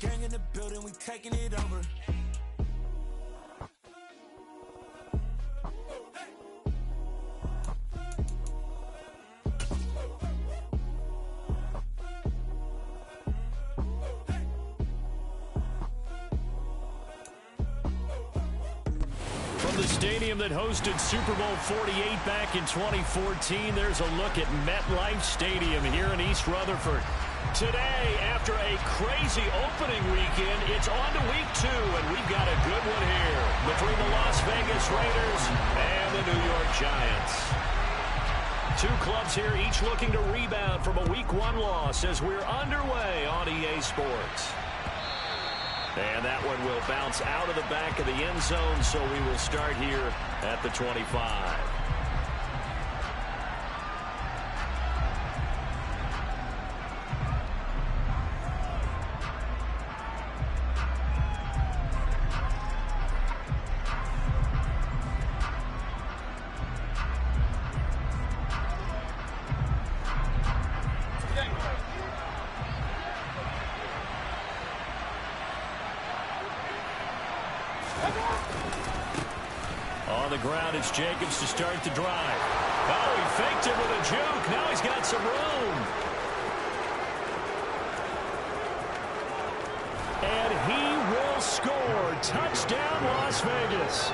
Gang in the building, we taking it over. From the stadium that hosted Super Bowl 48 back in 2014, there's a look at MetLife Stadium here in East Rutherford. Today, after a crazy opening weekend, it's on to week 2, and we've got a good one here between the Las Vegas Raiders and the New York Giants. Two clubs here, each looking to rebound from a week 1 loss as we're underway on EA Sports. And that one will bounce out of the back of the end zone, so we will start here at the 25. On the ground, it's Jacobs to start the drive. Oh, he faked it with a juke. Now he's got some room. And he will score. Touchdown, Las Vegas.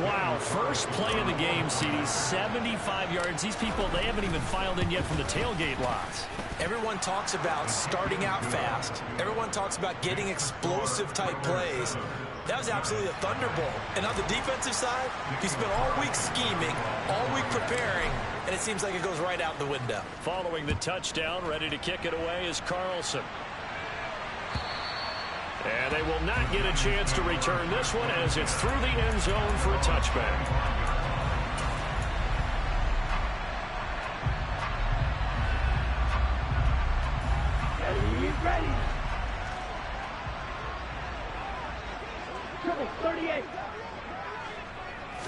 Wow, first play of the game, CD, 75 yards. These people, they haven't even filed in yet from the tailgate lots. Everyone talks about starting out fast. Everyone talks about getting explosive-type plays. That was absolutely a thunderbolt. And on the defensive side, he spent all week scheming, all week preparing, and it seems like it goes right out the window. Following the touchdown, ready to kick it away is Carlson. And they will not get a chance to return this one as it's through the end zone for a touchback. Ready. 38.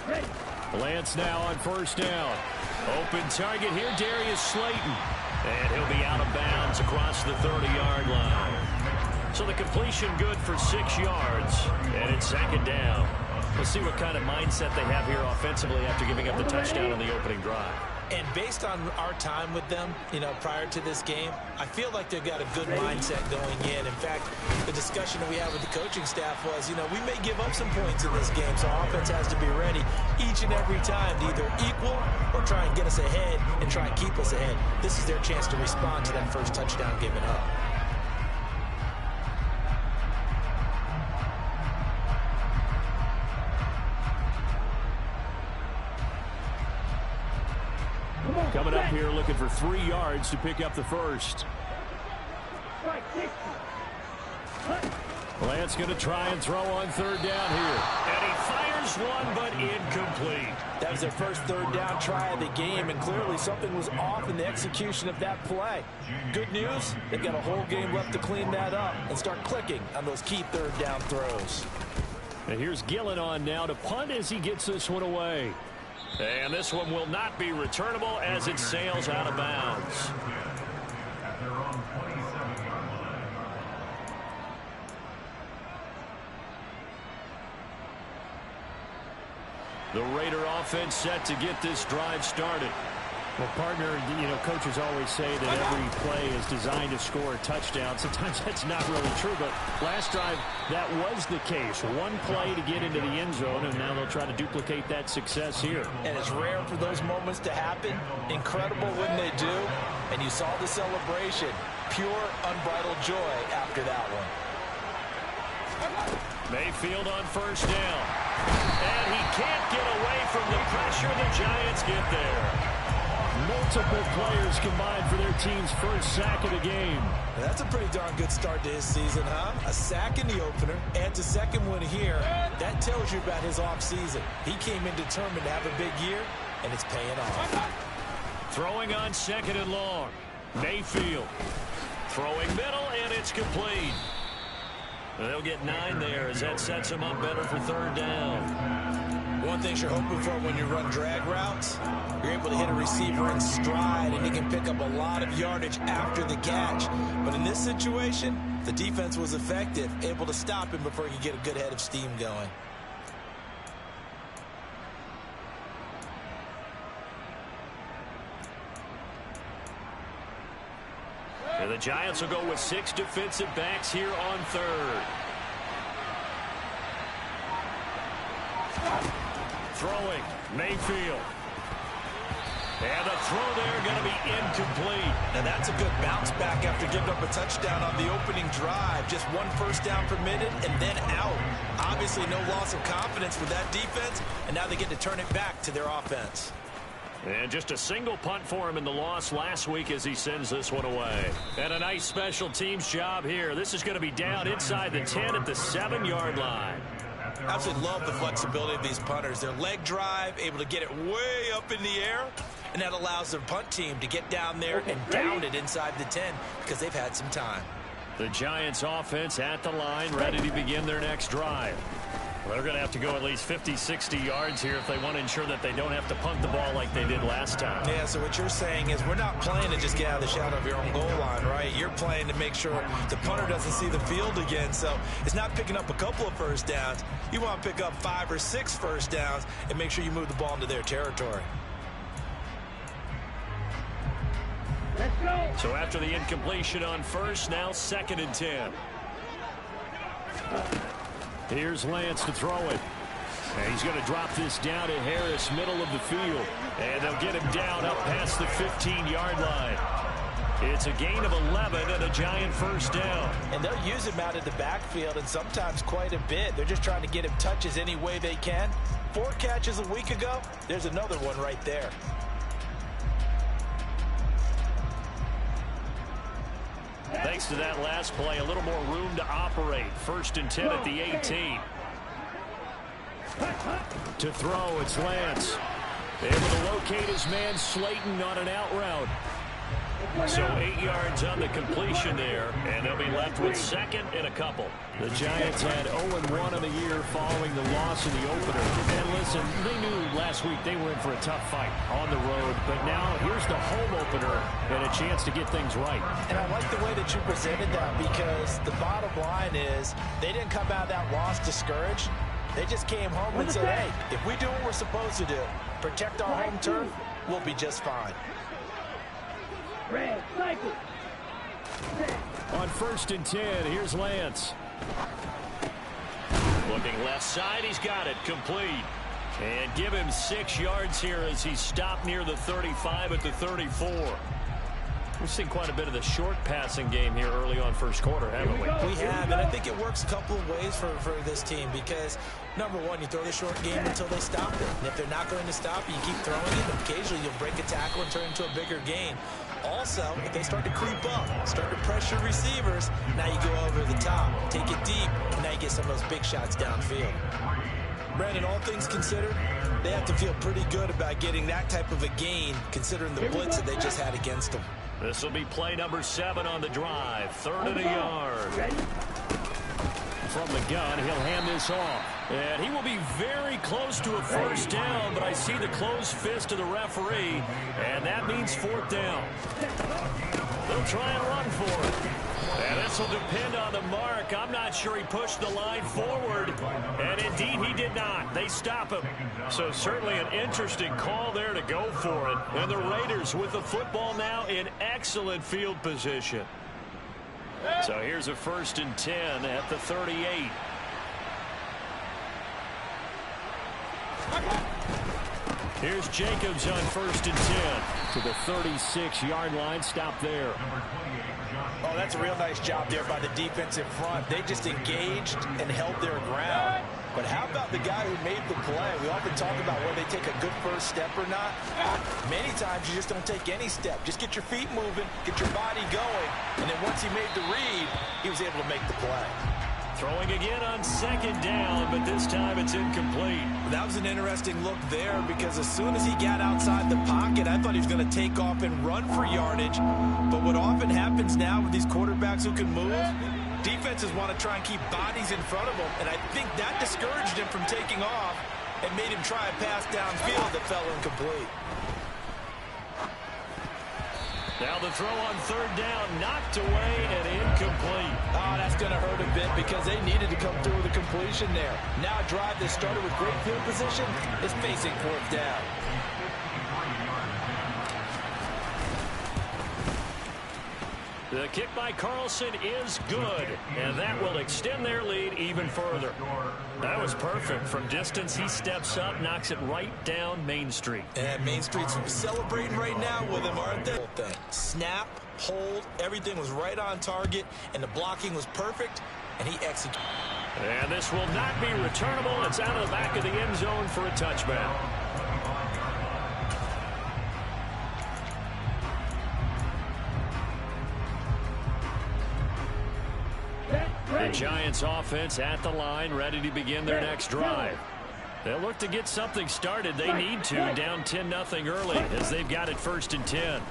Ready. Lance now on first down. Open target here, Darius Slayton. And he'll be out of bounds across the 30-yard line. So the completion good for 6 yards, and it's second down. We'll see what kind of mindset they have here offensively after giving up the touchdown on the opening drive. And based on our time with them, prior to this game, I feel like they've got a good mindset going in. In fact, the discussion that we had with the coaching staff was, we may give up some points in this game, so our offense has to be ready each and every time to either equal or try and get us ahead and try and keep us ahead. This is their chance to respond to that first touchdown given up. Coming up here looking for 3 yards to pick up the first. Lance going to try and throw on third down here. And he fires one, but incomplete. That was their first third down try of the game, and clearly something was off in the execution of that play. Good news, they've got a whole game left to clean that up and start clicking on those key third down throws. And here's Gillen on now to punt as he gets this one away. And this one will not be returnable as it sails out of bounds. The Raider offense set to get this drive started. Well, partner, coaches always say that every play is designed to score a touchdown. Sometimes that's not really true, but last drive, that was the case. One play to get into the end zone, and now they'll try to duplicate that success here. And it's rare for those moments to happen. Incredible when they do. And you saw the celebration. Pure, unbridled joy after that one. Mayfield on first down. And he can't get away from the pressure. The Giants get there. Multiple players combined for their team's first sack of the game. That's a pretty darn good start to his season, huh? A sack in the opener, adds a second one here. That tells you about his offseason. He came in determined to have a big year, and it's paying off. Throwing on second and long. Mayfield. Throwing middle, and it's complete. They'll get 9 there as that sets him up better for third down. One thing you're hoping for when you run drag routes, you're able to hit a receiver in stride, and he can pick up a lot of yardage after the catch. But in this situation, the defense was effective, able to stop him before he could get a good head of steam going. And the Giants will go with 6 defensive backs here on third. Throwing, Mayfield. And the throw there going to be incomplete. Now that's a good bounce back after giving up a touchdown on the opening drive. Just 1 first down permitted and then out. Obviously no loss of confidence with that defense, and now they get to turn it back to their offense. And just a single punt for him in the loss last week as he sends this one away. And a nice special teams job here. This is going to be down inside the 10 at the 7-yard line. Absolutely love the flexibility of these punters. Their leg drive, able to get it way up in the air, and that allows their punt team to get down there and down it inside the 10 because they've had some time. The Giants offense at the line, ready to begin their next drive. They're going to have to go at least 50, 60 yards here if they want to ensure that they don't have to punt the ball like they did last time. Yeah, so what you're saying is we're not playing to just get out of the shadow of your own goal line, right? You're playing to make sure the punter doesn't see the field again. So it's not picking up a couple of first downs. You want to pick up 5 or 6 first downs and make sure you move the ball into their territory. Let's go. So after the incompletion on first, now 2nd and 10. Here's Lance to throw it. And he's going to drop this down to Harris, middle of the field. And they'll get him down up past the 15-yard line. It's a gain of 11 and a Giant first down. And they'll use him out of the backfield, and sometimes quite a bit. They're just trying to get him touches any way they can. 4 catches a week ago. There's another one right there. Thanks to that last play, a little more room to operate. 1st and 10 at the 18. To throw, it's Lance. Able to locate his man Slayton on an out route. So 8 yards on the completion there, and they'll be left with 2nd and a couple. The Giants had 0-1 in the year following the loss in the opener. And listen, they knew last week they were in for a tough fight on the road, but now here's the home opener and a chance to get things right. And I like the way that you presented that, because the bottom line is they didn't come out of that loss discouraged. They just came home and said, hey, if we do what we're supposed to do, protect our home turf, we'll be just fine. Red, cycle. On 1st and 10, here's Lance. Looking left side, he's got it, complete. And give him 6 yards here as he stopped near the 35 at the 34. We've seen quite a bit of the short passing game here early on first quarter, haven't we? We have, and I think it works a couple of ways for this team because, number one, you throw the short game until they stop it. And if they're not going to stop it, you keep throwing it, and occasionally you'll break a tackle and turn it into a bigger gain. Also, if they start to creep up, start to pressure receivers, now you go over the top, take it deep, and now you get some of those big shots downfield. Brandon, all things considered, they have to feel pretty good about getting that type of a gain considering the blitz that they just had against them. This will be play number 7 on the drive. 3rd and a yard. From the gun, he'll hand this off. And he will be very close to a first down, but I see the closed fist of the referee, and that means 4th down. They'll try and run for it. And this will depend on the mark. I'm not sure he pushed the line forward, and indeed he did not. They stop him. So certainly an interesting call there to go for it. And the Raiders with the football now in excellent field position. So here's a 1st and 10 at the 38. Here's Jacobs on 1st and 10 to the 36-yard line. Stop there. Oh, that's a real nice job there by the defensive front. They just engaged and held their ground. But how about the guy who made the play? We often talk about whether they take a good first step or not. Many times you just don't take any step. Just get your feet moving, get your body going, and then once he made the read, he was able to make the play. Throwing again on 2nd down, but this time it's incomplete. That was an interesting look there because as soon as he got outside the pocket, I thought he was going to take off and run for yardage. But what often happens now with these quarterbacks who can move, defenses want to try and keep bodies in front of them, and I think that discouraged him from taking off. and made him try a pass downfield that fell incomplete. Now the throw on third down, knocked away and incomplete. Oh, that's going to hurt a bit because they needed to come through with a completion there. Now a drive that started with great field position is facing fourth down. The kick by Carlson is good, and that will extend their lead even further. That was perfect. From distance, he steps up, knocks it right down Main Street. And Main Street's celebrating right now with him, aren't they? Snap, hold, everything was right on target, and the blocking was perfect, and he executed. And this will not be returnable. It's out of the back of the end zone for a touchback. The Giants offense at the line, ready to begin their next drive. They'll look to get something started. They need to, down 10-0 early as they've got it 1st and 10.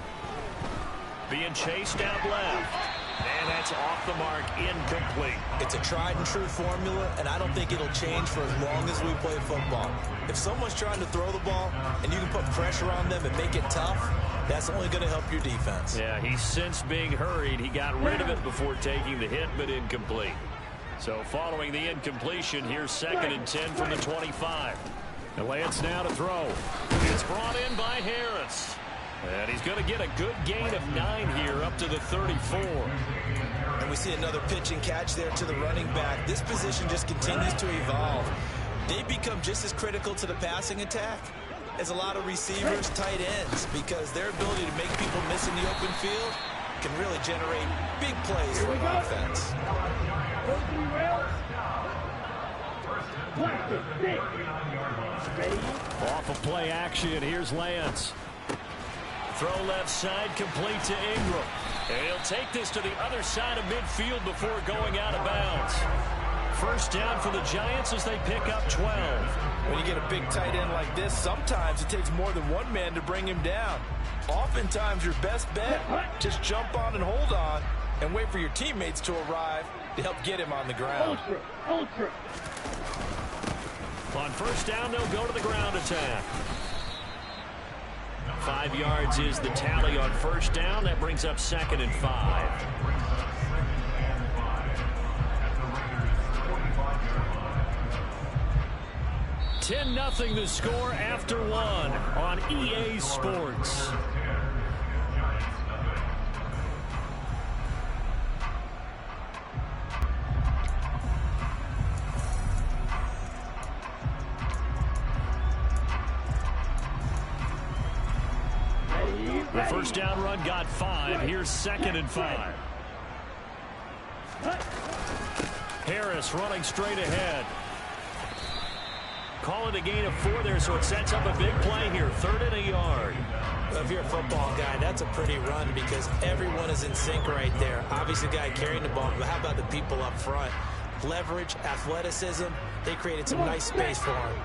Being chased out left. And that's off the mark, incomplete. It's a tried and true formula, and I don't think it'll change for as long as we play football. If someone's trying to throw the ball and you can put pressure on them and make it tough, that's only going to help your defense. Yeah, he's since being hurried. He got rid of it before taking the hit, but incomplete. So following the incompletion, here's 2nd and 10 from the 25. The Lance now to throw. It's brought in by Harris. And he's going to get a good gain of 9 here up to the 34. And we see another pitch and catch there to the running back. This position just continues to evolve. They become just as critical to the passing attack as a lot of receivers, tight ends, because their ability to make people miss in the open field can really generate big plays for an offense. Off of play action, here's Lance. Throw left side, complete to Ingram. And he'll take this to the other side of midfield before going out of bounds. 1st down for the Giants as they pick up 12. When you get a big tight end like this, sometimes it takes more than one man to bring him down. Oftentimes, your best bet, just jump on and hold on and wait for your teammates to arrive to help get him on the ground. Ultra. On 1st down, they'll go to the ground attack. 5 yards is the tally on 1st down. That brings up 2nd and 5. 10-0 the score after 1 on EA Sports. The 1st down run got 5. Here's 2nd and 5. Harris running straight ahead. Call it a gain of 4 there, so it sets up a big play here. 3rd and a yard. Well, if you're a football guy, that's a pretty run because everyone is in sync right there. Obviously, the guy carrying the ball, but how about the people up front? Leverage, athleticism, they created some nice space for him.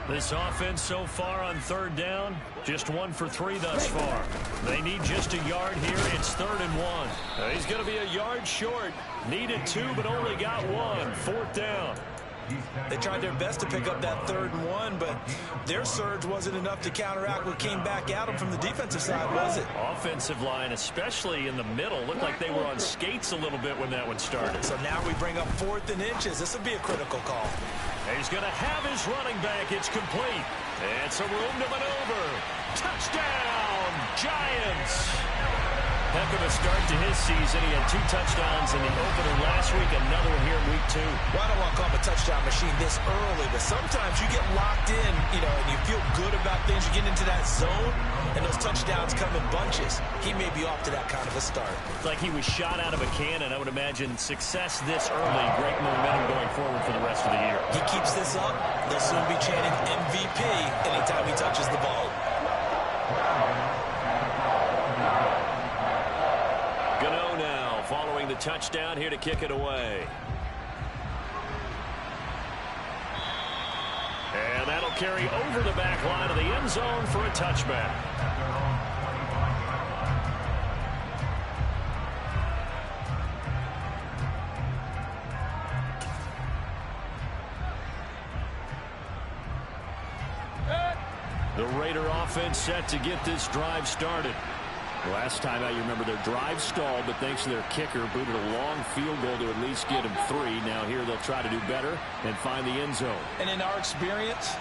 This offense so far on 3rd down, just 1 for 3 thus far. They need just a yard here. It's 3rd and 1. He's going to be a yard short. Needed 2, but only got 1. 4th down. They tried their best to pick up that 3rd and 1, but their surge wasn't enough to counteract what came back at them from the defensive side, was it? Offensive line, especially in the middle, looked like they were on skates a little bit when that one started. So now we bring up 4th and inches. This will be a critical call. He's going to have his running back. It's complete. And some room to maneuver. Touchdown, Giants. Heck of a start to his season. He had 2 touchdowns in the opener last week, another one here in week 2. Well, I don't want to call him a touchdown machine this early, but sometimes you get locked in, and you feel good about things. You get into that zone, and those touchdowns come in bunches. He may be off to that kind of a start. It's like he was shot out of a cannon. I would imagine success this early, great momentum going forward for the rest of the year. He keeps this up, they'll soon be chanting MVP anytime he touches the ball. Gano now following the touchdown here to kick it away. And that'll carry over the back line of the end zone for a touchback. The Raider offense set to get this drive started. Last time out, you remember their drive stalled, but thanks to their kicker, booted a long field goal to at least get them 3. Now here they'll try to do better and find the end zone. And in our experience,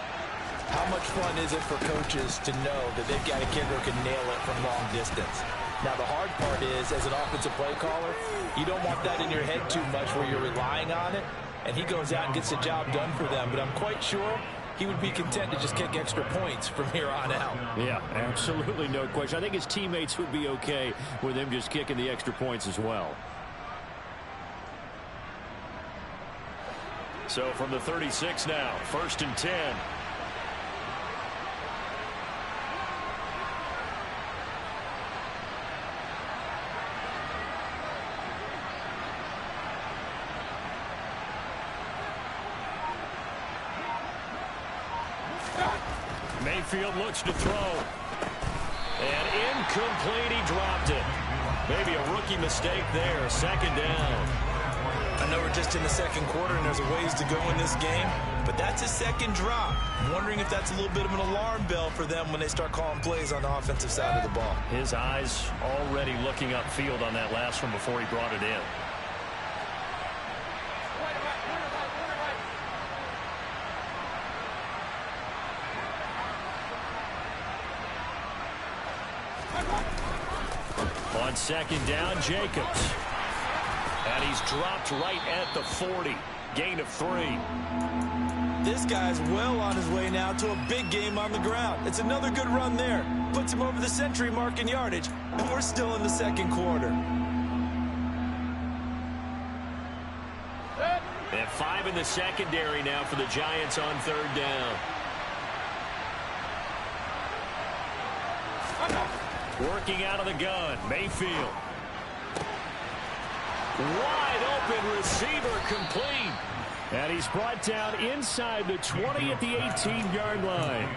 how much fun is it for coaches to know that they've got a kicker who can nail it from long distance? Now, the hard part is, as an offensive play caller, you don't want that in your head too much where you're relying on it, and he goes out and gets the job done for them. But I'm quite sure he would be content to just kick extra points from here on out. Yeah, absolutely no question. I think his teammates would be okay with him just kicking the extra points as well. So from the 36 now, 1st and 10. Mayfield looks to throw. And incomplete, he dropped it. Maybe a rookie mistake there, 2nd down. I know we're just in the 2nd quarter and there's a ways to go in this game, but that's a 2nd drop. I'm wondering if that's a little bit of an alarm bell for them when they start calling plays on the offensive side of the ball. His eyes already looking upfield on that last one before he brought it in. On 2nd down, Jacobs. And he's dropped right at the 40. Gain of 3. This guy's well on his way now to a big game on the ground. It's another good run there. Puts him over the century mark in yardage. And we're still in the 2nd quarter. And 5 in the secondary now for the Giants on 3rd down. Working out of the gun, Mayfield. Wide open receiver, complete. And he's brought down inside the 20 at the 18-yard line.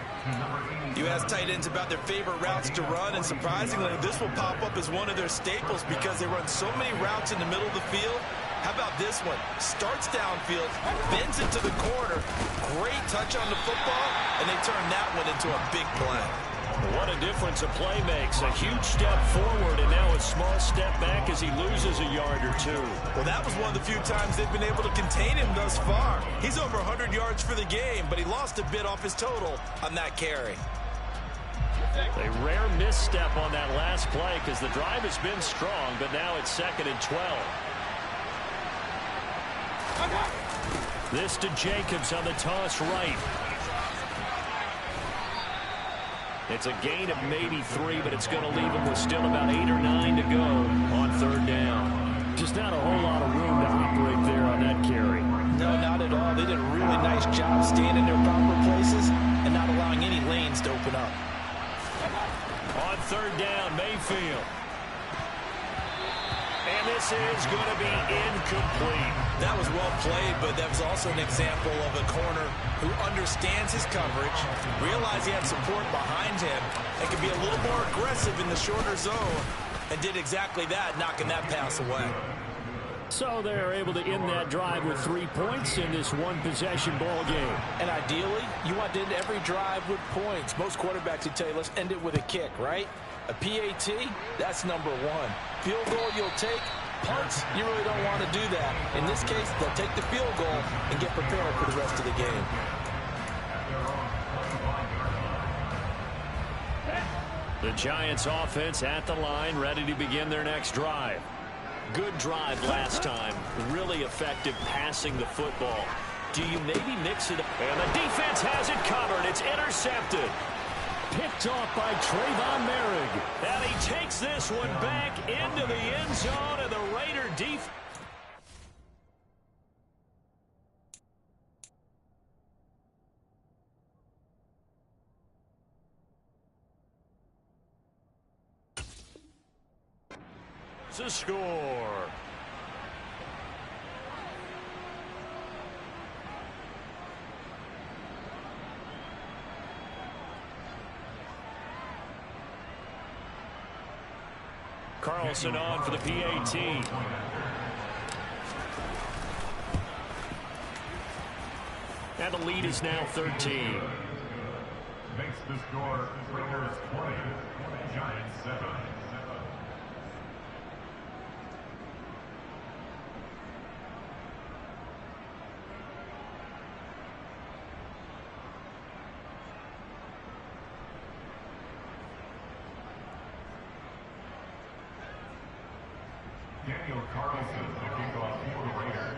You ask tight ends about their favorite routes to run, and surprisingly, this will pop up as one of their staples because they run so many routes in the middle of the field. How about this one? Starts downfield, bends it to the corner, great touch on the football, and they turn that one into a big play. What a difference a play makes. A huge step forward and now a small step back as he loses a yard or 2. Well, that was one of the few times they've been able to contain him thus far. He's over 100 yards for the game, but he lost a bit off his total on that carry. A rare misstep on that last play because the drive has been strong, but now it's 2nd and 12. This to Jacobs on the toss right. It's a gain of maybe 3, but it's going to leave him with still about 8 or 9 to go on 3rd down. Just not a whole lot of room to operate there on that carry. No, not at all. They did a really nice job staying in their proper places and not allowing any lanes to open up. On 3rd down, Mayfield. And this is going to be incomplete. That was well played, but that was also an example of a corner who understands his coverage, realized he had support behind him, and can be a little more aggressive in the shorter zone, and did exactly that, knocking that pass away. So they're able to end that drive with 3 points in this one-possession ball game. And ideally, you want to end every drive with points. Most quarterbacks would tell you, let's end it with a kick, right? A PAT, that's number 1. Field goal you'll take. Punts, you really don't want to do that. In this case, they'll take the field goal and get prepared for the rest of the game. The Giants offense at the line, ready to begin their next drive. Good drive last time. Really effective passing the football. Do you maybe mix it up? And the defense has it covered. It's intercepted. Picked off by Trayvon Merrick. And he takes this one back into the end zone, and the Raider defense. To score. Carlson on for the PAT. And the lead is now 13. The score, Raiders 20, Giants 7. Daniel Carlson, the kickoff for the Raiders.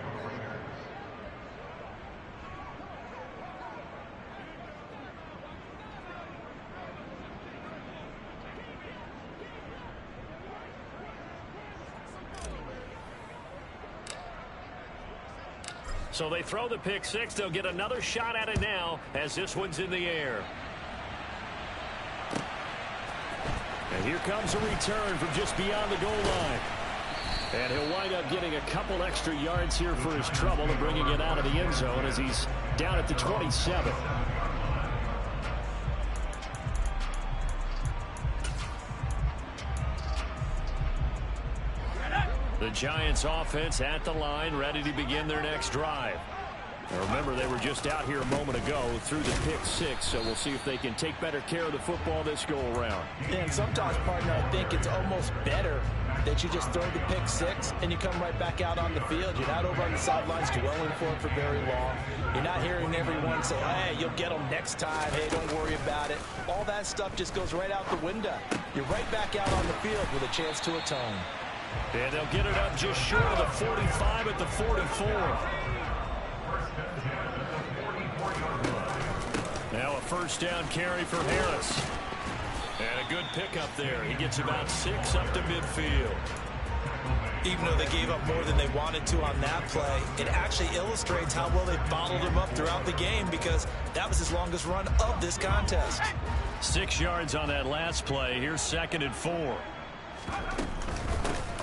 So they throw the pick six. They'll get another shot at it now as this one's in the air. And here comes a return from just beyond the goal line. And he'll wind up getting a couple extra yards here for his trouble and bringing it out of the end zone as he's down at the 27. The Giants offense at the line, ready to begin their next drive. Now remember, they were just out here a moment ago through the pick six, so we'll see if they can take better care of the football this go-around. And sometimes, partner, I think it's almost better that you just throw the pick six and you come right back out on the field. You're not over on the sidelines dwelling for it for very long. You're not hearing everyone say, hey, you'll get them next time. Hey, don't worry about it. All that stuff just goes right out the window. You're right back out on the field with a chance to atone. And they'll get it up just short of the 45 at the 44. Now a first down carry for Harris. And a good pickup there. He gets about 6 up to midfield. Even though they gave up more than they wanted to on that play, it actually illustrates how well they bottled him up throughout the game because that was his longest run of this contest. 6 yards on that last play. Here's 2nd and 4.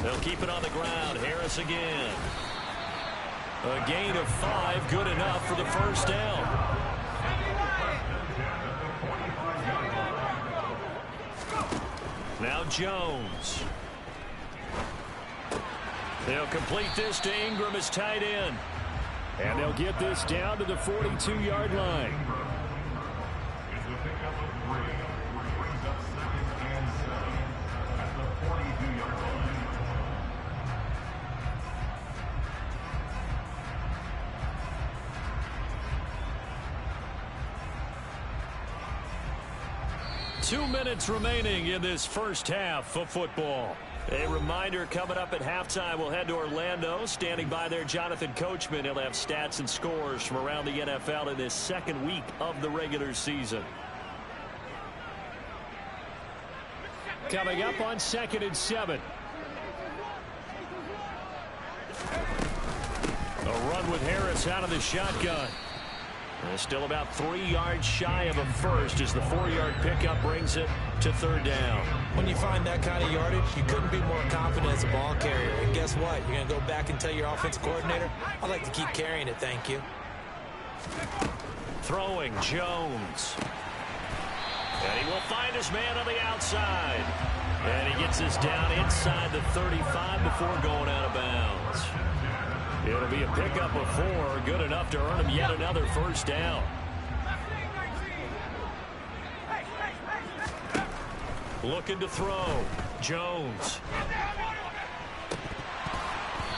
They'll keep it on the ground. Harris again. A gain of 5, good enough for the first down. Now Jones. They'll complete this to Ingram as tight end. And they'll get this down to the 42-yard line. It's a pickup of 3, which brings up 2nd and 7 at the 42-yard line. Two minutes remaining in this first half of football. A reminder, coming up at halftime, we'll head to Orlando. Standing by there, Jonathan Coachman. He'll have stats and scores from around the NFL in this second week of the regular season. Coming up on 2nd and 7. A run with Harris out of the shotgun. And still about 3 yards shy of a first as the 4-yard pickup brings it to 3rd down. When you find that kind of yardage, you couldn't be more confident as a ball carrier. And guess what? You're going to go back and tell your offensive coordinator, I'd like to keep carrying it, thank you. Throwing Jones. And he will find his man on the outside. And he gets this down inside the 35 before going out of bounds. It'll be a pickup of 4, good enough to earn him yet another first down. Looking to throw. Jones.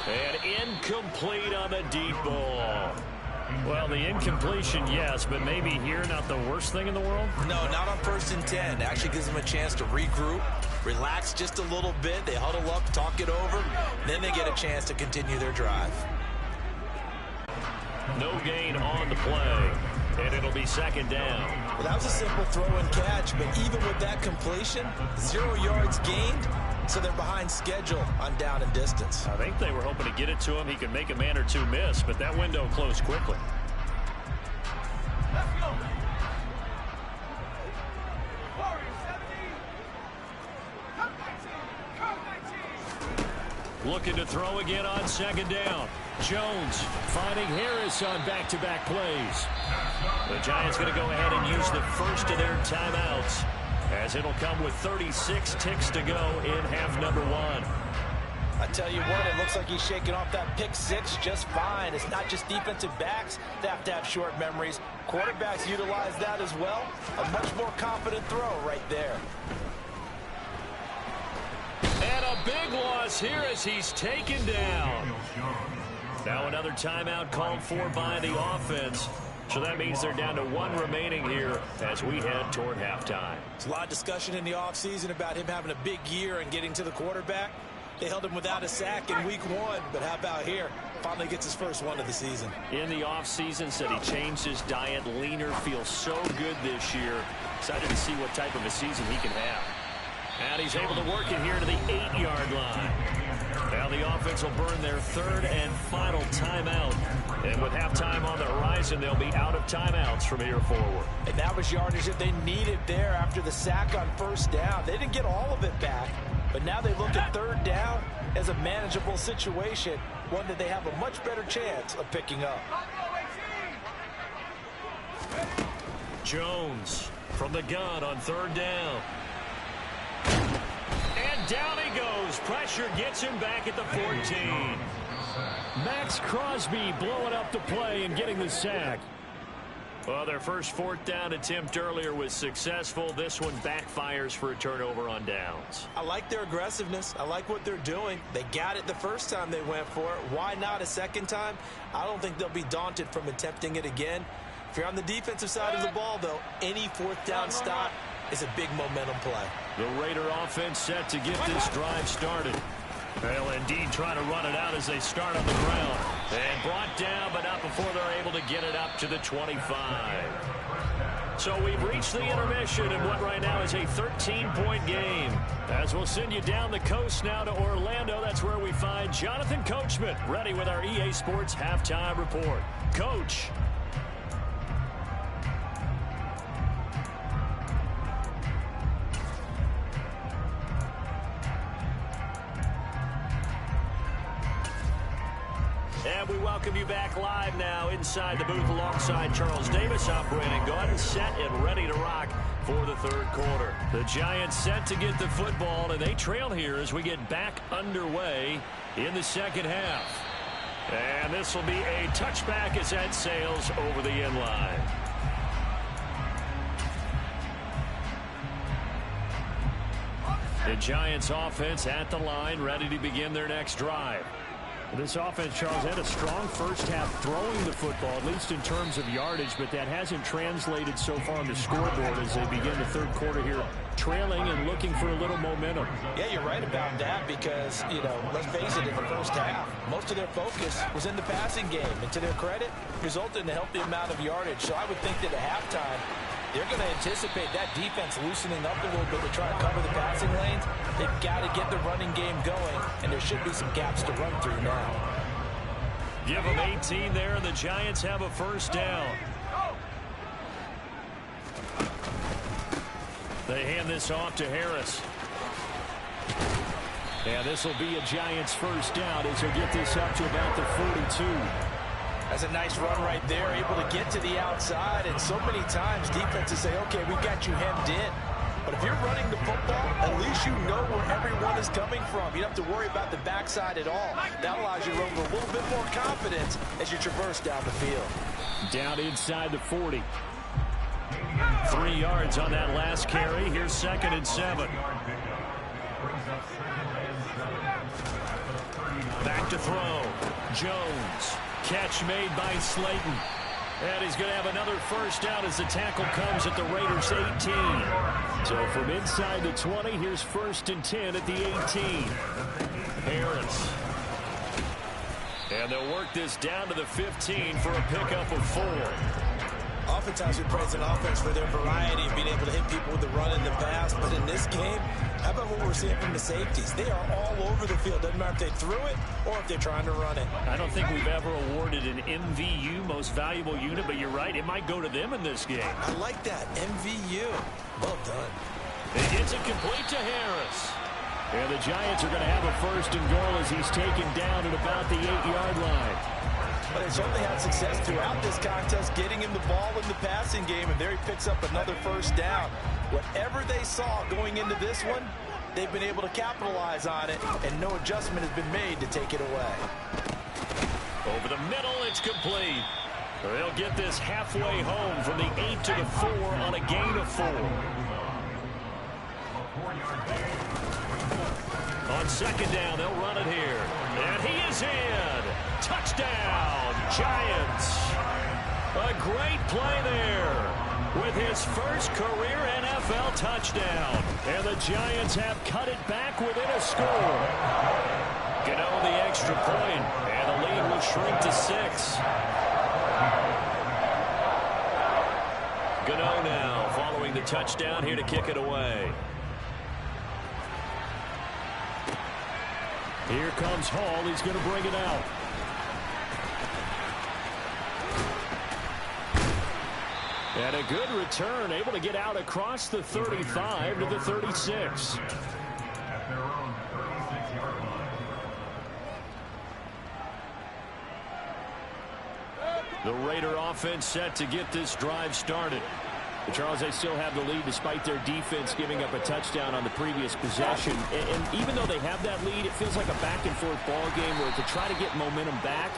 And incomplete on the deep ball. Well, the incompletion, yes, but maybe here not the worst thing in the world? No, not on 1st and 10. It actually gives them a chance to regroup, relax just a little bit. They huddle up, talk it over, then they get a chance to continue their drive. No gain on the play, and it'll be 2nd down. Well, that was a simple throw and catch, but even with that completion, 0 yards gained, so they're behind schedule on down and distance. I think they were hoping to get it to him. He could make a man or two miss, but that window closed quickly. Let's go. Looking to throw again on 2nd down. Jones finding Harris on back-to-back plays. The Giants going to go ahead and use the first of their timeouts as it'll come with 36 ticks to go in half number 1. I tell you what, it looks like he's shaking off that pick six just fine. It's not just defensive backs that have to have short memories. Quarterbacks utilize that as well. A much more confident throw right there. And a big loss here as he's taken down. Now another timeout called for by the offense. So that means they're down to one remaining here as we head toward halftime. There's a lot of discussion in the offseason about him having a big year and getting to the quarterback. They held him without a sack in week 1, but how about here? Finally gets his first one of the season. In the offseason, said he changed his diet, leaner, feels so good this year. Excited to see what type of a season he can have. And he's able to work it here to the 8-yard line. Now the offense will burn their third and final timeout. And with halftime on the horizon, they'll be out of timeouts from here forward. And that was yardage that they needed there after the sack on first down. They didn't get all of it back, but now they look at third down as a manageable situation, one that they have a much better chance of picking up. Jones from the gun on third down. And down he goes. Pressure gets him back at the 14. Max Crosby blowing up the play and getting the sack. Well, their first fourth down attempt earlier was successful. This one backfires for a turnover on downs. I like their aggressiveness. I like what they're doing. They got it the first time they went for it. Why not a second time? I don't think they'll be daunted from attempting it again. If you're on the defensive side of the ball, though, any fourth down stop is a big momentum play. The Raider offense set to get this drive started. They'll indeed try to run it out as they start on the ground. And brought down, but not before they're able to get it up to the 25. So we've reached the intermission in what right now is a 13-point game. As we'll send you down the coast now to Orlando, that's where we find Jonathan Coachman ready with our EA Sports Halftime Report. Coach. And we welcome you back live now inside the booth alongside Charles Davis. I'm Brandon Gaudin, set and ready to rock for the third quarter. The Giants set to get the football, and they trail here as we get back underway in the second half. And this will be a touchback as that sails over the end line. The Giants offense at the line, ready to begin their next drive. This offense, Charles, had a strong first half throwing the football, at least in terms of yardage, but that hasn't translated so far on the scoreboard as they begin the third quarter here, trailing and looking for a little momentum. Yeah, you're right about that because, you know, let's face it, in the first half, most of their focus was in the passing game. And to their credit, resulted in a healthy amount of yardage. So I would think that at halftime, they're going to anticipate that defense loosening up a little bit to try to cover the passing lanes. They've got to get the running game going, and there should be some gaps to run through now. Give them 18 there, and the Giants have a first down. They hand this off to Harris. And this will be a Giants first down as they get this up to about the 42. That's a nice run right there, able to get to the outside. And so many times defenses say, okay, we got you hemmed in. But if you're running the football, at least you know where everyone is coming from. You don't have to worry about the backside at all. That allows you to run with a little bit more confidence as you traverse down the field. Down inside the 40. 3 yards on that last carry. Here's 2nd and 7. Back to throw. Jones. Catch made by Slayton. And he's going to have another first down as the tackle comes at the Raiders' 18. So from inside the 20, here's 1st and 10 at the 18. Harris. And they'll work this down to the 15 for a pickup of 4. Oftentimes we praise an offense for their variety and being able to hit people with the run and the pass. But in this game, how about what we're seeing from the safeties? They are all over the field. Doesn't matter if they threw it or if they're trying to run it. I don't think we've ever awarded an MVU, most valuable unit, but you're right. It might go to them in this game. I like that. MVU. Well done. It gets it complete to Harris. And the Giants are going to have a 1st and goal as he's taken down at about the 8-yard line. But they certainly had success throughout this contest, getting him the ball in the passing game, and there he picks up another first down. Whatever they saw going into this one, they've been able to capitalize on it, and no adjustment has been made to take it away. Over the middle, it's complete. They'll get this halfway home from the 8 to the 4 on a gain of 4. On second down, they'll run it here. And he is in. Touchdown, Giants. A great play there with his first career NFL touchdown. And the Giants have cut it back within a score. Gano the extra point, and the lead will shrink to 6. Gano now following the touchdown here to kick it away. Here comes Hall. He's going to bring it out. And a good return, able to get out across the 35 to the 36. At their own 36-yard line. The Raider offense set to get this drive started. But Charles, they still have the lead despite their defense giving up a touchdown on the previous possession. And even though they have that lead, it feels like a back-and-forth ball game where to try to get momentum back,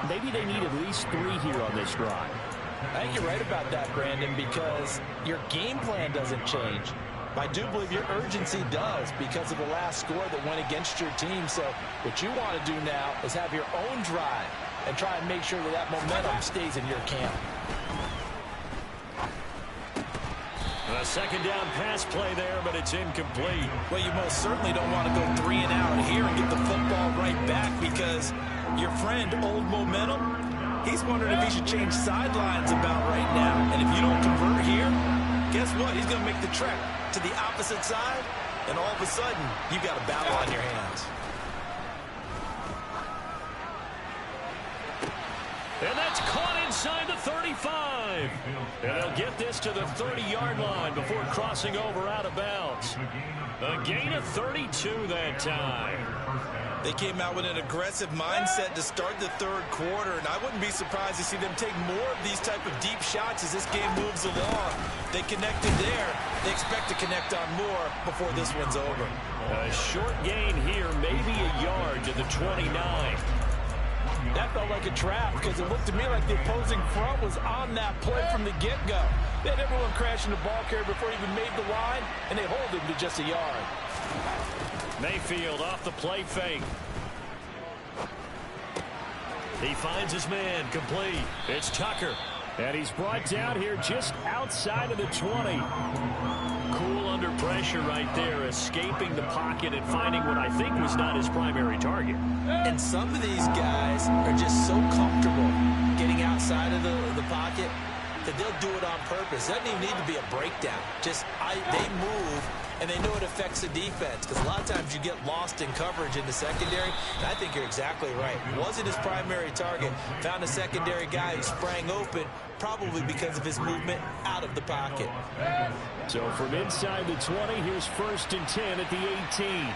maybe they need at least 3 here on this drive. I think you're right about that, Brandon, because your game plan doesn't change. I do believe your urgency does because of the last score that went against your team. So what you want to do now is have your own drive and try and make sure that that momentum stays in your camp. A second down pass play there, but it's incomplete. Well, you most certainly don't want to go 3 and out here and get the football right back because your friend, Old Momentum, he's wondering if he should change sidelines about right now. And if you don't convert here, guess what? He's going to make the trek to the opposite side, and all of a sudden, you've got a battle on your hands. And that's caught inside the 35. And they'll get this to the 30-yard line before crossing over out of bounds. A gain of 32 that time. They came out with an aggressive mindset to start the third quarter, and I wouldn't be surprised to see them take more of these type of deep shots as this game moves along. They connected there. They expect to connect on more before this one's over. A short gain here, maybe a yard to the 29. That felt like a trap because it looked to me like the opposing front was on that play from the get-go. They had everyone crashing the ball carrier before he even made the line, and they hold him to just a yard. Mayfield off the play fake. He finds his man, complete. It's Tucker. And he's brought down here just outside of the 20. Cool under pressure right there, escaping the pocket and finding what I think was not his primary target. And some of these guys are just so comfortable getting outside of the pocket that they'll do it on purpose. It doesn't even need to be a breakdown. Just they move, and they know it affects the defense because a lot of times you get lost in coverage in the secondary. And I think you're exactly right. Wasn't his primary target. Found a secondary guy who sprang open, probably because of his movement out of the pocket. So from inside the 20, here's 1st and 10 at the 18.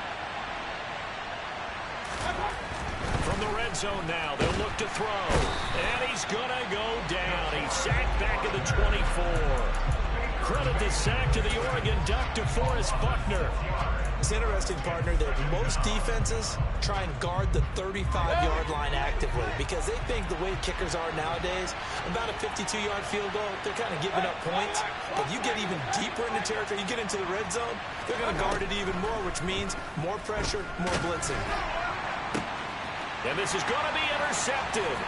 From the red zone now, they'll look to throw. And he's going to go down. He's sacked back at the 24. Credit the sack to the Oregon Duck, DeForest Buckner. It's interesting, partner, that most defenses try and guard the 35-yard line actively because they think the way kickers are nowadays, about a 52-yard field goal, they're kind of giving up points. But you get even deeper into territory, you get into the red zone, they're going to guard it even more, which means more pressure, more blitzing. And this is going to be intercepted.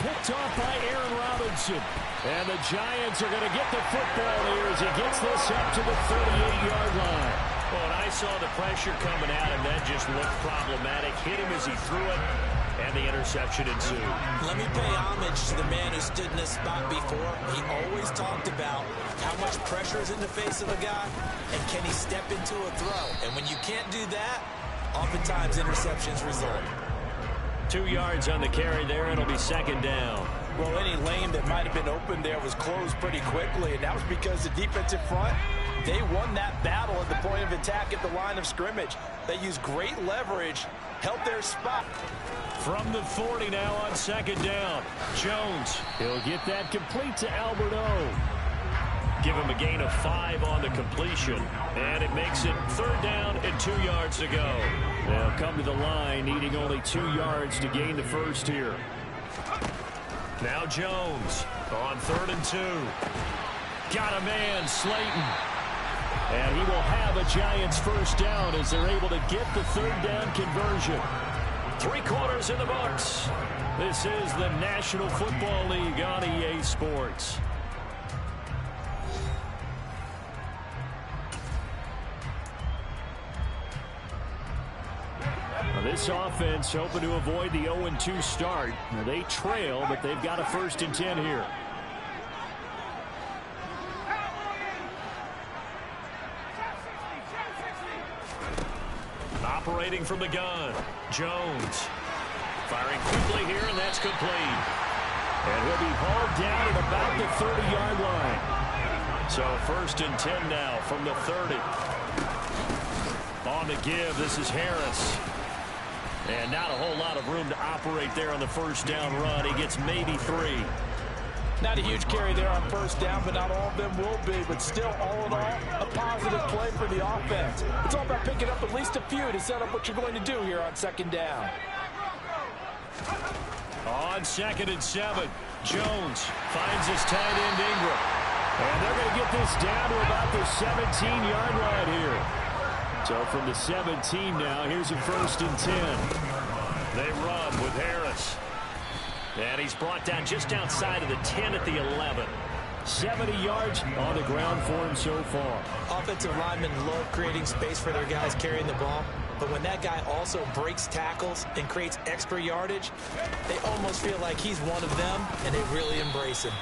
Picked off by Aaron Robinson. And the Giants are going to get the football here as he gets this up to the 38-yard line. Well, and I saw the pressure coming at him. That just looked problematic. Hit him as he threw it, and the interception ensued. Let me pay homage to the man who stood in this spot before. He always talked about how much pressure is in the face of a guy, and can he step into a throw. And when you can't do that, oftentimes interceptions result. 2 yards on the carry there, and it'll be second down. Well, any lane that might have been open there was closed pretty quickly, and that was because the defensive front, they won that battle at the point of attack at the line of scrimmage. They used great leverage, held their spot. From the 40 now on second down. Jones, he'll get that complete to Albert O. Give him a gain of 5 on the completion. And it makes it 3rd down and 2 yards to go. They'll come to the line needing only 2 yards to gain the first here. Now Jones on 3rd and 2. Got a man, Slayton. And he will have a Giants first down as they're able to get the 3rd down conversion. 3 quarters in the books. This is the National Football League on EA Sports. This offense hoping to avoid the 0-2 start. They trail, but they've got a 1st and 10 here. Operating from the gun, Jones. Firing quickly here, and that's complete. And he'll be hauled down at about the 30-yard line. So 1st and 10 now from the 30. On the give, this is Harris. And not a whole lot of room to operate there on the 1st down run. He gets maybe 3. Not a huge carry there on 1st down, but not all of them will be. But still, all in all, a positive play for the offense. It's all about picking up at least a few to set up what you're going to do here on 2nd down. On 2nd and 7, Jones finds his tight end Ingram. And they're going to get this down to about the 17-yard line here. So from the 17 now, here's a 1st and 10. They run with Harris. And he's brought down just outside of the 10 at the 11. 70 yards on the ground for him so far. Offensive linemen love creating space for their guys carrying the ball. But when that guy also breaks tackles and creates extra yardage, they almost feel like he's one of them, and they really embrace him.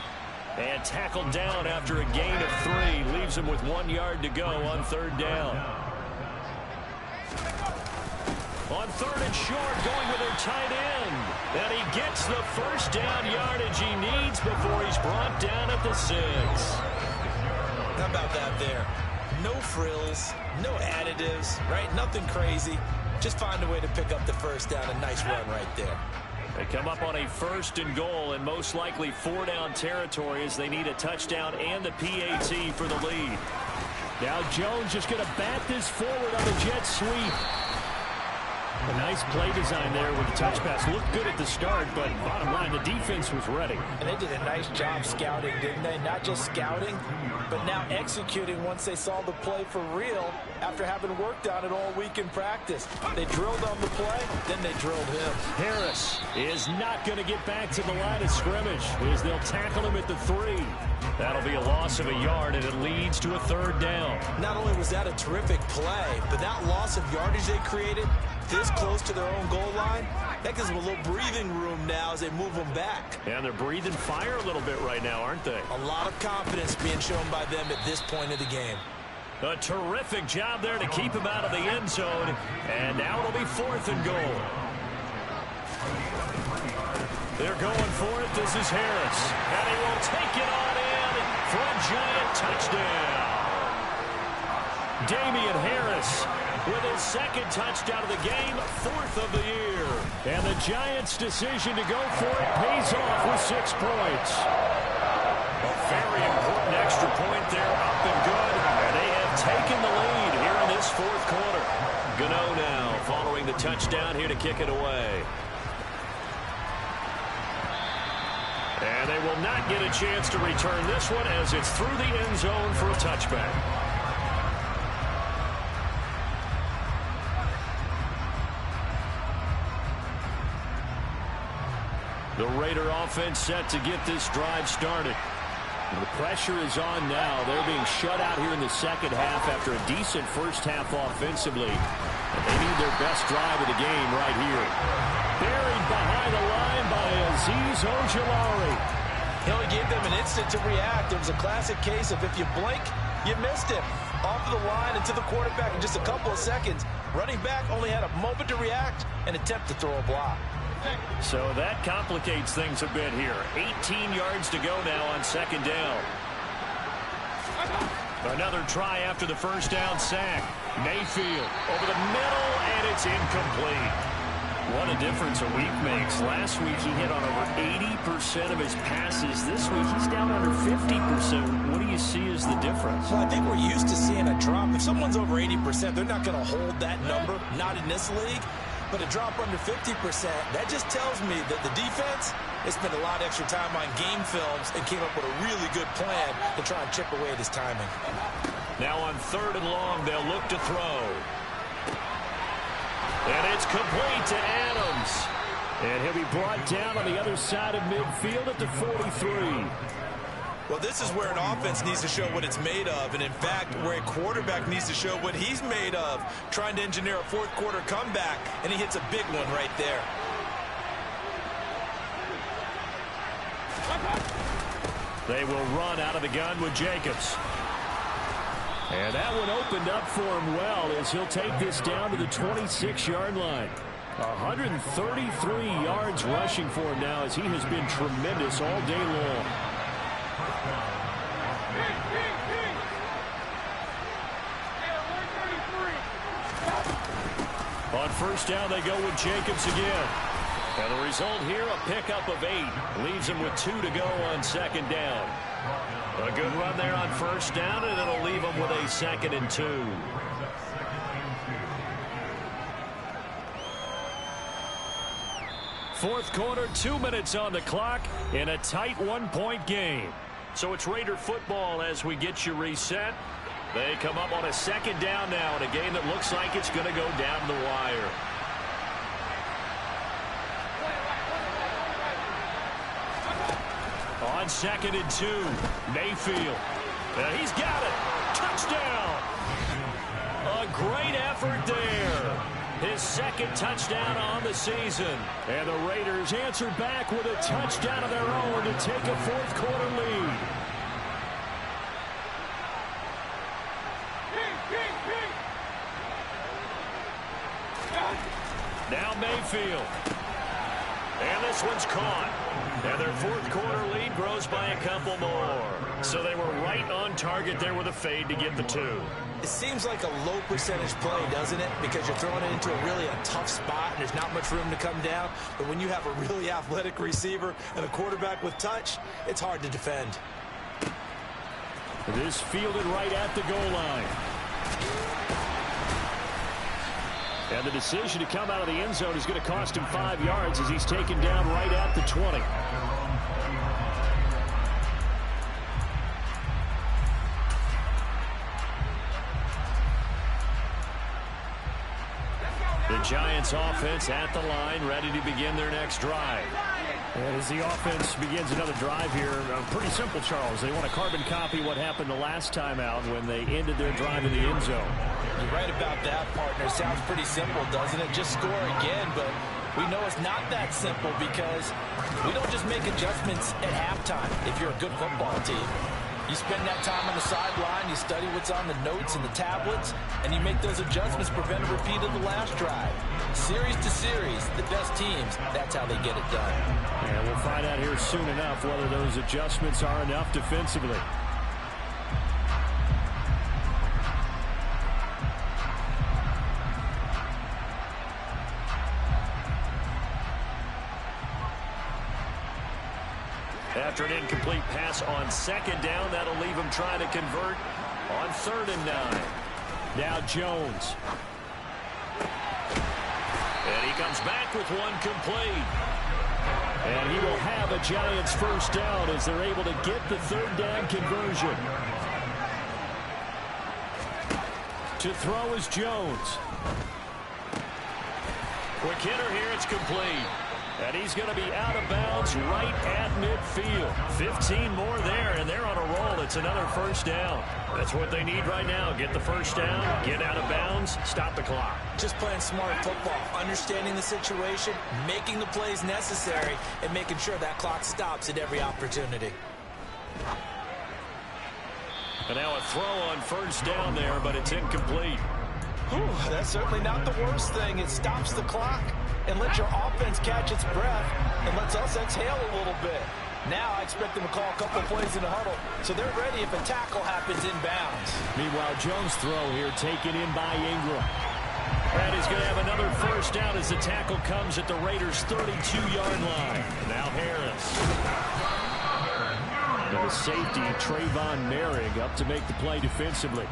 And tackled down after a gain of 3. Leaves him with 1 yard to go on 3rd down. On 3rd and short, going with their tight end. And he gets the 1st down yardage he needs before he's brought down at the 6. How about that there? No frills, no additives, right? Nothing crazy. Just find a way to pick up the 1st down. A nice run right there. They come up on a 1st and goal and most likely 4-down territory as they need a touchdown and the PAT for the lead. Now Jones just going to bat this forward on the jet sweep. A nice play design there with the touch pass. Looked good at the start, but bottom line, the defense was ready. And they did a nice job scouting, didn't they? Not just scouting, but now executing once they saw the play for real after having worked on it all week in practice. They drilled on the play, then they drilled him. Harris is not going to get back to the line of scrimmage as they'll tackle him at the 3. That'll be a loss of a yard, and it leads to a 3rd down. Not only was that a terrific play, but that loss of yardage they created this close to their own goal line, that gives them a little breathing room now as they move them back. And they're breathing fire a little bit right now, aren't they? A lot of confidence being shown by them at this point of the game. A terrific job there to keep him out of the end zone. And now it'll be 4th and goal. They're going for it. This is Harris. And he will take it on in for a Giant touchdown. Damian Harris with his 2nd touchdown of the game, 4th of the year. And the Giants' decision to go for it pays off with 6 points. A very important extra point there, up and good. And they have taken the lead here in this 4th quarter. Gano now following the touchdown here to kick it away. And they will not get a chance to return this one as it's through the end zone for a touchback. The Raider offense set to get this drive started. The pressure is on now. They're being shut out here in the 2nd half after a decent 1st half offensively. And they need their best drive of the game right here. Buried behind the line by Azeez Ojulari. He only gave them an instant to react. It was a classic case of if you blink, you missed him. Off of the line and to the quarterback in just a couple of seconds. Running back only had a moment to react and attempt to throw a block. So that complicates things a bit here. 18 yards to go now on 2nd down. Another try after the 1st down sack. Mayfield over the middle, and it's incomplete. What a difference a week makes. Last week he hit on over 80% of his passes. This week he's down under 50%. What do you see as the difference? Well, I think we're used to seeing a drop. If someone's over 80%, they're not going to hold that number, not in this league. But a drop under 50%, that just tells me that the defense has spent a lot of extra time on game films and came up with a really good plan to try and chip away at his timing. Now on 3rd and long, they'll look to throw. And it's complete to Adams. And he'll be brought down on the other side of midfield at the 43. Well, this is where an offense needs to show what it's made of. And, in fact, where a quarterback needs to show what he's made of, trying to engineer a fourth-quarter comeback, and he hits a big one right there. They will run out of the gun with Jacobs. And that one opened up for him well as he'll take this down to the 26-yard line. 133 yards rushing for him now as he has been tremendous all day long. On 1st down, they go with Jacobs again. And the result here, a pickup of 8. Leaves him with 2 to go on 2nd down. A good run there on 1st down, and it'll leave him with a 2nd and 2. Fourth quarter, 2 minutes on the clock in a tight 1-point game. So it's Raider football as we get you reset. They come up on a 2nd down now in a game that looks like it's going to go down the wire. On 2nd and 2, Mayfield. He's got it. Touchdown. A great effort there. His 2nd touchdown on the season. And the Raiders answer back with a touchdown of their own to take a fourth-quarter lead. Now Mayfield. And this one's caught. And their fourth-quarter lead grows by a couple more. So they were right on target there with a fade to get the 2. It seems like a low-percentage play, doesn't it? Because you're throwing it into a tough spot, and there's not much room to come down. But when you have a really athletic receiver and a quarterback with touch, it's hard to defend. This fielded right at the goal line. And the decision to come out of the end zone is going to cost him 5 yards as he's taken down right at the 20. The Giants offense at the line, ready to begin their next drive. And as the offense begins another drive here, pretty simple, Charles. They want to carbon copy what happened the last time out when they ended their drive in the end zone. You're right about that, partner. Sounds pretty simple, doesn't it? Just score again, but we know it's not that simple because we don't just make adjustments at halftime if you're a good football team. You spend that time on the sideline, you study what's on the notes and the tablets, and you make those adjustments, prevent a repeat of the last drive. Series to series, the best teams, that's how they get it done. And we'll find out here soon enough whether those adjustments are enough defensively. After an incomplete pass on 2nd down, that'll leave him trying to convert on 3rd and 9. Now Jones. And he comes back with one complete. And he will have a Giants first down as they're able to get the 3rd down conversion. To throw is Jones. Quick hitter here, it's complete. And he's going to be out of bounds right at midfield. 15 more there, and they're on a roll. It's another first down. That's what they need right now. Get the first down, get out of bounds, stop the clock. Just playing smart football, understanding the situation, making the plays necessary, and making sure that clock stops at every opportunity. And now a throw on first down there, but it's incomplete. Whew, that's certainly not the worst thing. It stops the clock and lets your offense catch its breath and lets us exhale a little bit. Now I expect them to call a couple plays in the huddle, so they're ready if a tackle happens inbounds. Meanwhile, Jones' throw here taken in by Ingram. And he's going to have another first down as the tackle comes at the Raiders' 32-yard line. Now Harris. And the safety, Trayvon Merrick, up to make the play defensively.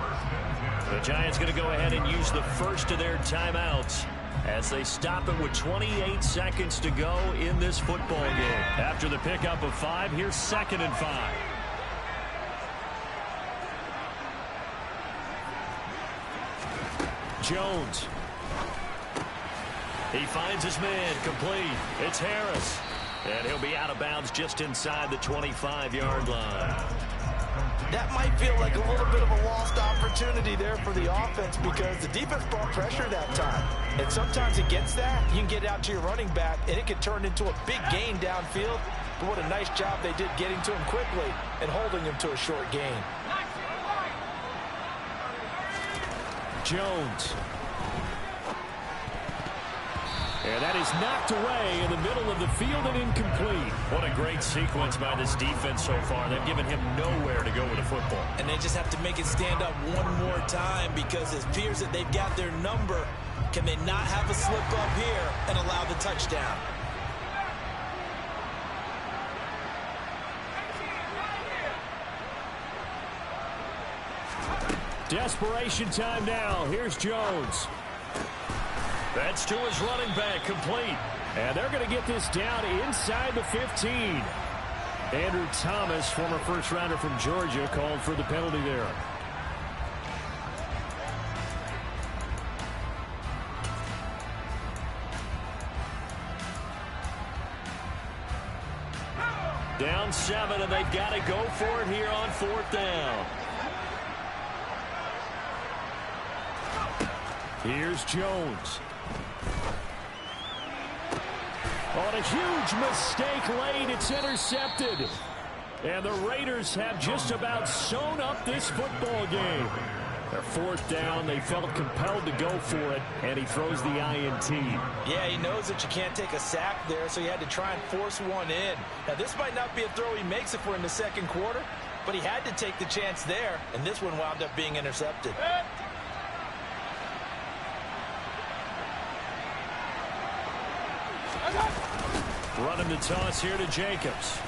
The Giants going to go ahead and use the first of their timeouts as they stop it with 28 seconds to go in this football game. After the pickup of 5, here's 2nd and 5. Jones. He finds his man, complete. It's Harris. And he'll be out of bounds just inside the 25-yard line. That might feel like a little bit of a lost opportunity there for the offense because the defense brought pressure that time. And sometimes against that, you can get out to your running back, and it can turn into a big gain downfield. But what a nice job they did getting to him quickly and holding him to a short gain. Jones. And that is knocked away in the middle of the field and incomplete. What a great sequence by this defense so far. They've given him nowhere to go with the football. And they just have to make it stand up one more time because it appears that they've got their number. Can they not have a slip up here and allow the touchdown? Desperation time now. Here's Jones. That's to his running back, complete. And they're going to get this down inside the 15. Andrew Thomas, former first-rounder from Georgia, called for the penalty there. Down 7, and they've got to go for it here on 4th down. Here's Jones. On a huge mistake late, it's intercepted. And the Raiders have just about sewn up this football game. Their 4th down, they felt compelled to go for it, and he throws the INT. Yeah, he knows that you can't take a sack there, so he had to try and force one in. Now, this might not be a throw he makes if we're in the 2nd quarter, but he had to take the chance there, and this one wound up being intercepted. Running the toss here to Jacobs.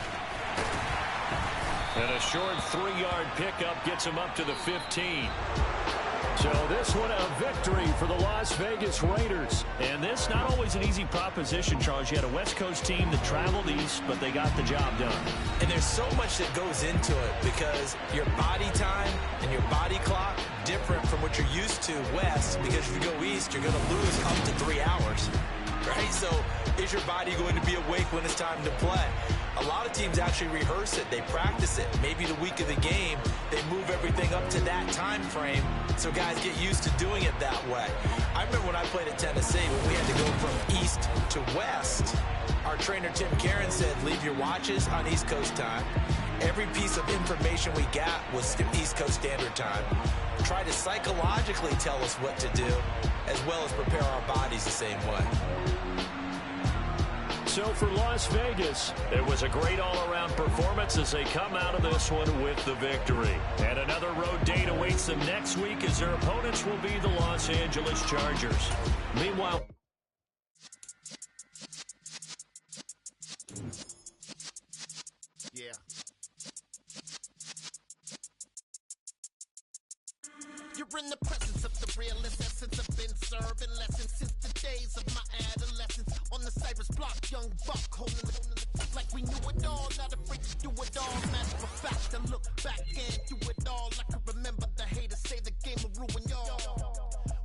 And a short 3-yard pickup gets him up to the 15. So this one a victory for the Las Vegas Raiders. And this not always an easy proposition, Charles. You had a West Coast team that traveled east, but they got the job done. And there's so much that goes into it because your body time and your body clock different from what you're used to west, because if you go east, you're going to lose up to 3 hours. Right? So is your body going to be awake when it's time to play? A lot of teams actually rehearse it. They practice it. Maybe the week of the game, they move everything up to that time frame so guys get used to doing it that way. I remember when I played at Tennessee, when we had to go from east to west, our trainer Tim Karen said, leave your watches on East Coast time. Every piece of information we got was East Coast Standard Time. Try to psychologically tell us what to do, as well as prepare our bodies the same way. So for Las Vegas, it was a great all-around performance as they come out of this one with the victory. And another road date awaits them next week as their opponents will be the Los Angeles Chargers. Meanwhile, yeah. You're in the presence of the realest essence. I've been serving lessons since the days of my adolescence. On the Cypress block, young buck holding the like we knew it all. Not afraid to do it all. Matter of fact, I look back and do it all. I can remember the haters say the game will ruin y'all.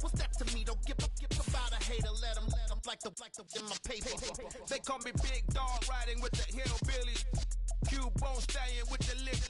What's that to me? Don't give about a hater. Let them like the in my paper. They call me Big Dog, riding with the hillbillies. Cube bone stallion with the lick.